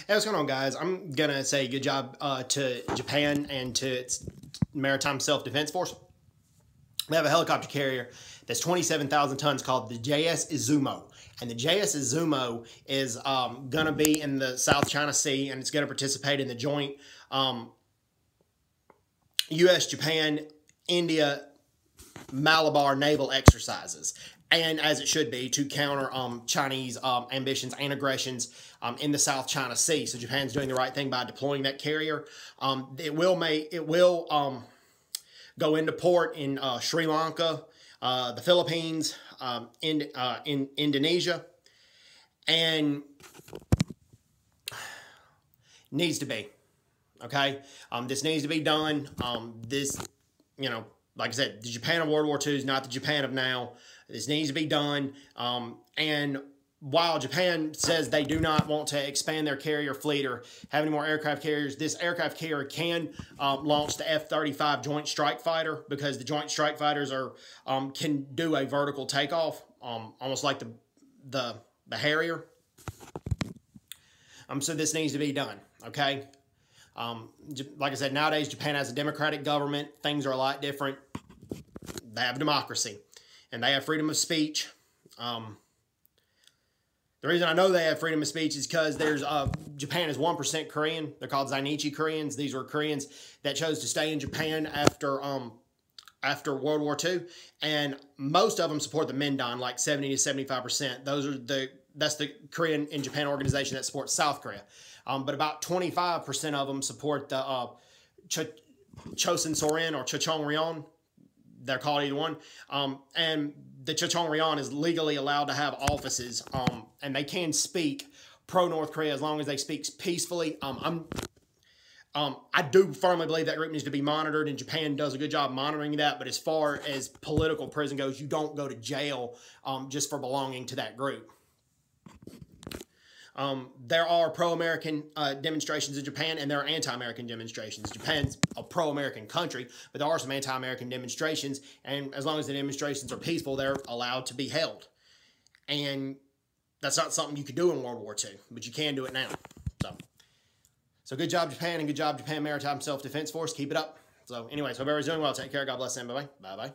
Hey, what's going on, guys? I'm going to say good job to Japan and to its Maritime Self-Defense Force. They have a helicopter carrier that's 27,000 tons called the JS Izumo. And the JS Izumo is going to be in the South China Sea, and it's going to participate in the joint U.S., Japan, India, Malabar naval exercises. And as it should be, to counter Chinese ambitions and aggressions in the South China Sea. So Japan's doing the right thing by deploying that carrier. It will go into port in Sri Lanka, the Philippines, in Indonesia, and needs to be. Okay, this needs to be done. Like I said, the Japan of World War II is not the Japan of now. This needs to be done. And while Japan says they do not want to expand their carrier fleet or have any more aircraft carriers, this aircraft carrier can launch the F-35 Joint Strike Fighter, because the Joint Strike Fighters can do a vertical takeoff, almost like the Harrier. So this needs to be done, okay? Like I said, nowadays Japan has a democratic government. Things are a lot different. They have democracy, and they have freedom of speech. The reason I know they have freedom of speech is because Japan is 1% Korean. They're called Zainichi Koreans. These were Koreans that chose to stay in Japan after World War II, and most of them support the Mindan, like 70 to 75%. That's the Korean in Japan organization that supports South Korea. But about 25% of them support the Chosun Sorin or Chochong Ryon. They're called either one. And the Chochong Ryon is legally allowed to have offices, and they can speak pro-North Korea as long as they speak peacefully. I do firmly believe that group needs to be monitored, and Japan does a good job monitoring that. But as far as political prison goes, you don't go to jail just for belonging to that group. There are pro-American demonstrations in Japan, and there are anti-American demonstrations. Japan's a pro-American country, but there are some anti-American demonstrations, and as long as the demonstrations are peaceful, they're allowed to be held. And that's not something you could do in World War II, but you can do it now. So good job, Japan, and good job, Japan Maritime Self-Defense Force. Keep it up. So anyways, hope everybody's doing well. Take care. God bless them. Bye-bye. Bye-bye.